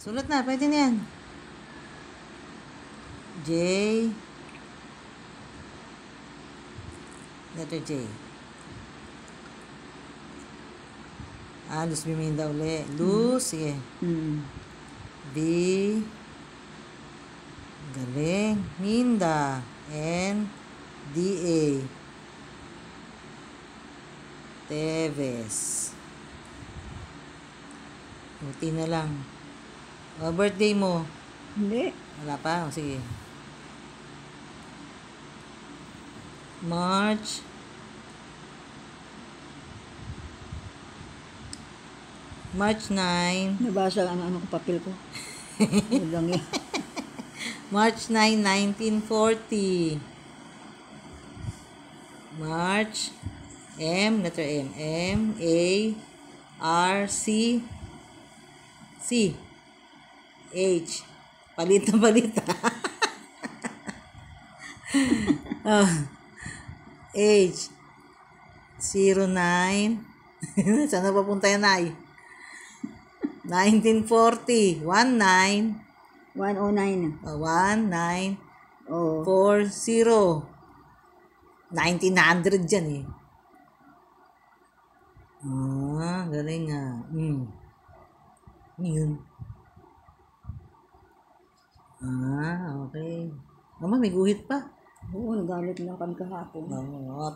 Sulat na, pwede na yan. J. Letter J. Luz Biminda uli. Luz, sige. B. Galing. Minda. N. D-A. Teves. Buti na lang. Birthday mo. Hindi. Wala pa? O, sige. March 9. Nabasa ang ano ko papel ko. Yun lang eh. March 9, 1940. March M, letter M. M, A, R, C, C, H. Palit na palit. H, 09. Saan na papunta yan, Ay? 1940. 19. 109. 19. Oo. 40. 1900 dyan eh. Galing nga. Yun. Okay. Mama, may guhit pa. Oo, nagalit na kami kahapon.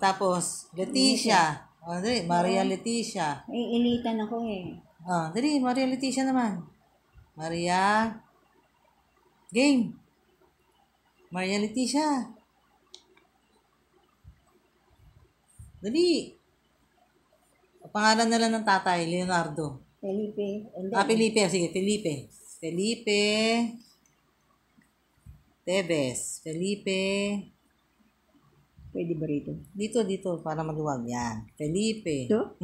Tapos, Leticia. Dali, Maria Leticia. Ilitan ako eh. Dali, Maria Leticia naman. Maria. Game. Maria Leticia. Dali. Pangalan na lang ng tatay, Leonardo. Felipe. Felipe. Sige, Felipe. Felipe. Teves. Felipe. Pwede ba rito? Dito, para maluwag. Yan. Felipe. Ito?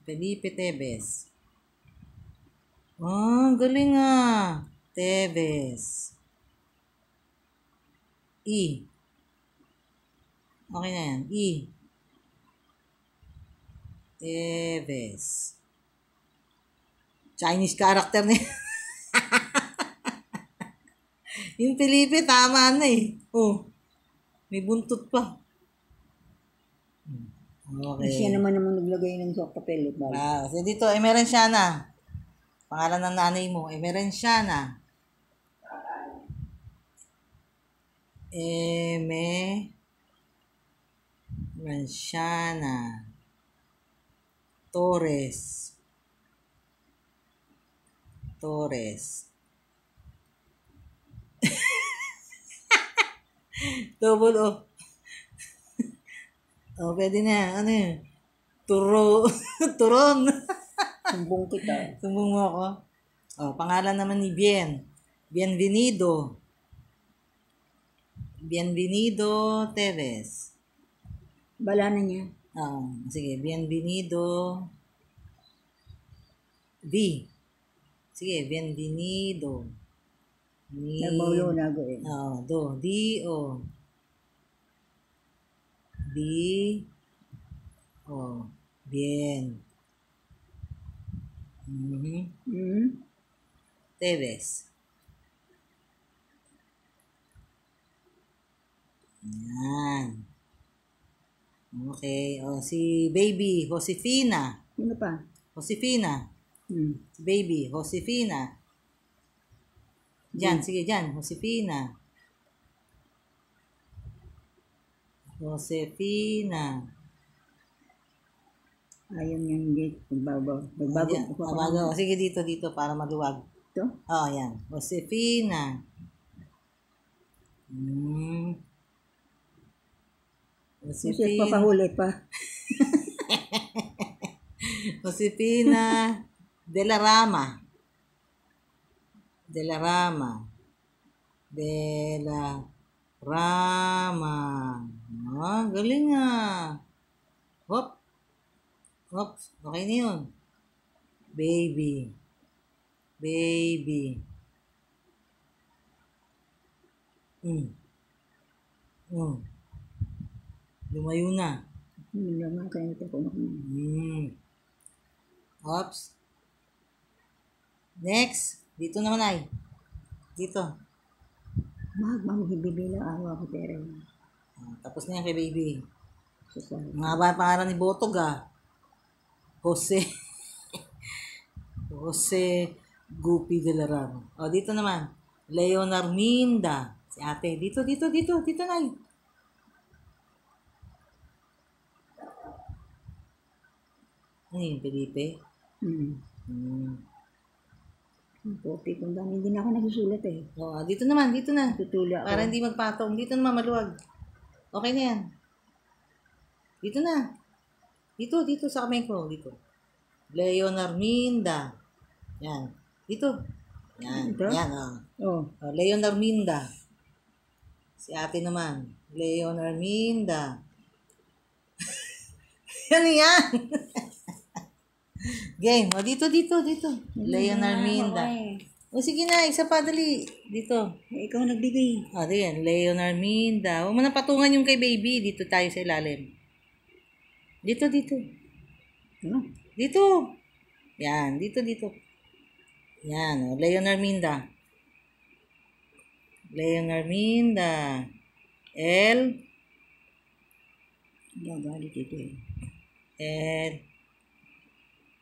Felipe Teves. Galing nga. Teves. E. Okay na yan. E. Teves. Chinese character na yan. Yung Felipe, tama na eh. May buntot pa. Okay. Siya naman naglagay ng papel. So dito, Emerenciana. Pangalan ng nanay mo, Emerenciana. Emerenciana. Torres. Double O. Pwede na. Ano yun? Turon. Sumbong kita. Sumbong mo ako. Pangalan naman ni Bien. Bienvenido Teves. Bala na niya. Sige. Bienvenido V. Sige. Bienvenido. Nagmaulo na ako eh. D-O. Bien. Teves. Yan. Okay. Si baby, Josefina. Sino pa? Josefina. Baby, Josefina. Diyan, sige dyan. Josefina. Ayaw niya hindi. Magbago. Sige dito para maluwag. Ito? Yan. Josefina. Kasi papahuli pa. Josefina de la Rama. Galing nga. Okay na yun. Baby. Lumayo na. Hindi naman kaya ito ko. Oops. Next. Dito naman ay. Dito. Magbibili lang awa ko pero Tapos na yan kay baby. sa Mga ba pangalan ni Botog Jose. Jose Gupi de la Rama. O, dito naman. Leonor Minda. Si ate. Dito. Dito na. Ano yun, Felipe? Hmm. Puti kung dami, hindi na ako nagsusulat eh. O, dito naman. Tutuli ako. Para hindi magpatong. Dito naman maluwag. Okay na yan. Dito na. Dito sa kamay ko. Dito. Leonor Minda. Yan. Dito. Yan. Ito? Yan, Oh, Leonor Minda. Si ate naman. Leonor Minda. Ano yan? Game. O, dito. Leonor Minda. O, sige na. Isa pa, dali. Dito. ikaw nagbigay. O, diyan. Leonor Minda. Huwag mo na patungan yung kay baby. Dito tayo sa ilalim. Dito. Ano? Dito. Yan. Dito. Yan. O, Leonor Minda. Leonor Minda. L. Gagalit ito eh. L.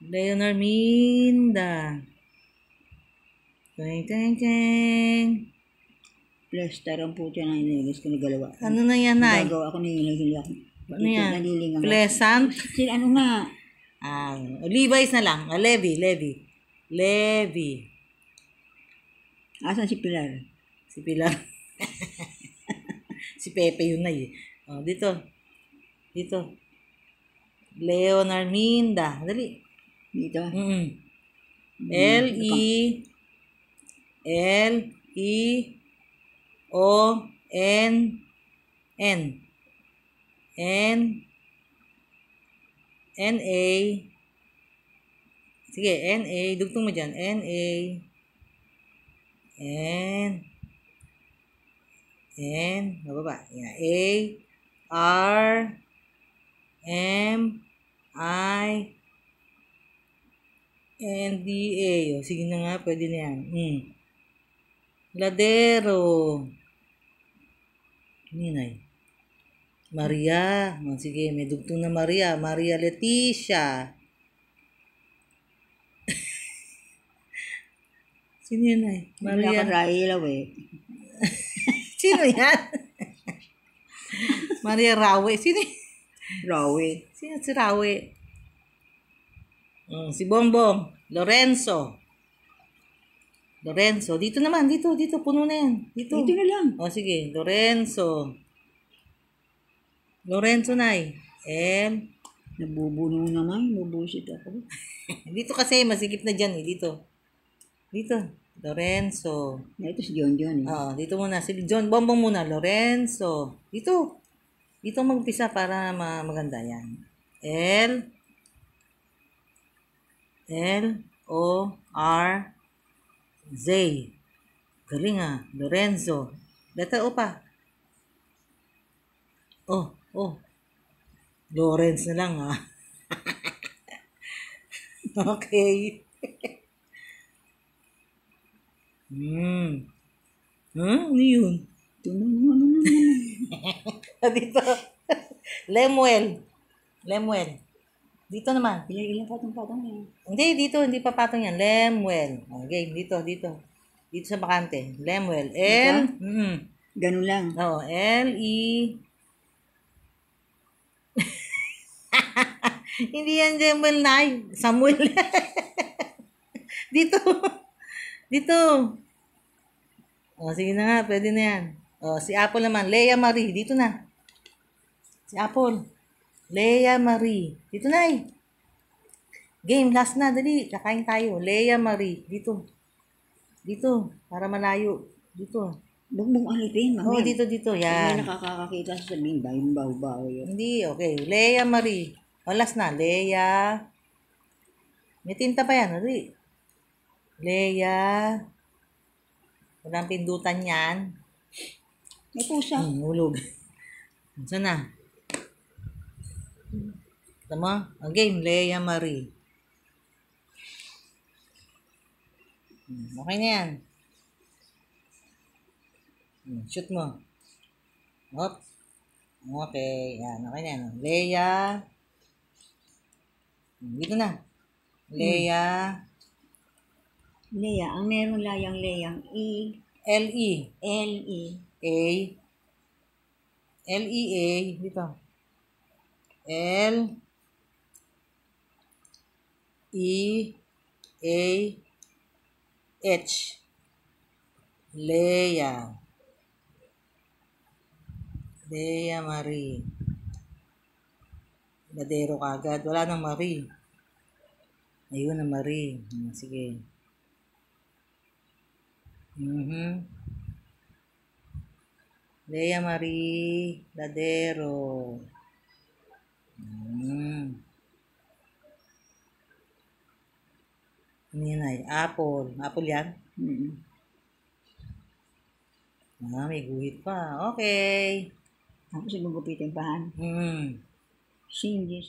Leonor Minda. Teng. Plaster ang puti na iniligis ko na galawa. Ano na yan, Nay? Gagawa ako na hindi ako. Ano yan? Nalilingang. Pleasant? Ano nga? Levi's na lang. Levi. Asan si Pilar? Si Pilar. Si Pepe yun na O, dito. Leonor Minda. Dali. Dito? Leona. Sige, N-A. Dugtong mo dyan. N-A. Mababa. Yan. A-R-M-I-N-D-A. O, sige na nga. Pwede na yan. Ladero. Ninay. Maria. O, sige, may dugtong na Maria. Maria Leticia. Sino yun ay? Maria. Maria. Ilaw eh. Sino yan? Maria Rawe. Sino Rawi. si Rawe? Si Bongbong. Lorenzo. Dito naman. Dito. Puno na yan. Dito. Dito na lang. O, sige. Lorenzo Nay. Nabubuno naman. Nabubusit ako. Dito kasi. Masigip na dyan Dito. Lorenzo. Ito si John eh. Dito muna. Si John Bongbong muna. Lorenzo. Dito magpisa para maganda yan. L-O-R-Z. Galing Lorenzo. Letter O pa. Oh. Lawrence na lang Okay. Ano yun? Dito. Lemuel. Dito naman. Ilang patong-patong yan. Hindi, dito. Hindi pa patong yan. Lemuel. Okay, dito. Dito sa bakante. Lemuel. Ganun lang. L-E. Hindi yan Lemuel na. Samuel. Dito. Sige na nga. Pwede na yan. Si Apple naman. Lea Marie. Dito na. Si Apple. Lea Marie. Dito na Game. Last na. Dali. Kakain tayo. Lea Marie. Dito. Para malayo. Dito. Bugbong alipin. Dito. Yan. Hindi nakakakita sa sabihin. Dahil baho-baho yun. Hindi. Okay. Lea Marie. Last na. Lea. May tinta pa yan. Dali. Lea. Walang pindutan yan. May pusa. Hulog. Saan na? Tama? Game. Lea Marie. Okay na yan. Shoot mo. Hop. Okay. Yan. Okay na yan. Leia. Dito na. Leia. Lea. Ang meron layang Leang E. L-E. L-E. A. L-E-A. Dito. L. E. A. H. Leia. Leia Marie. Ladero kagad. Wala nang Marie. Ayun na Marie. Sige. Leia Marie Ladero. Ano yan ay? Apple. Apple yan? May guhit pa. Okay. Tapos gugupitin pa. Hmm. Hindi.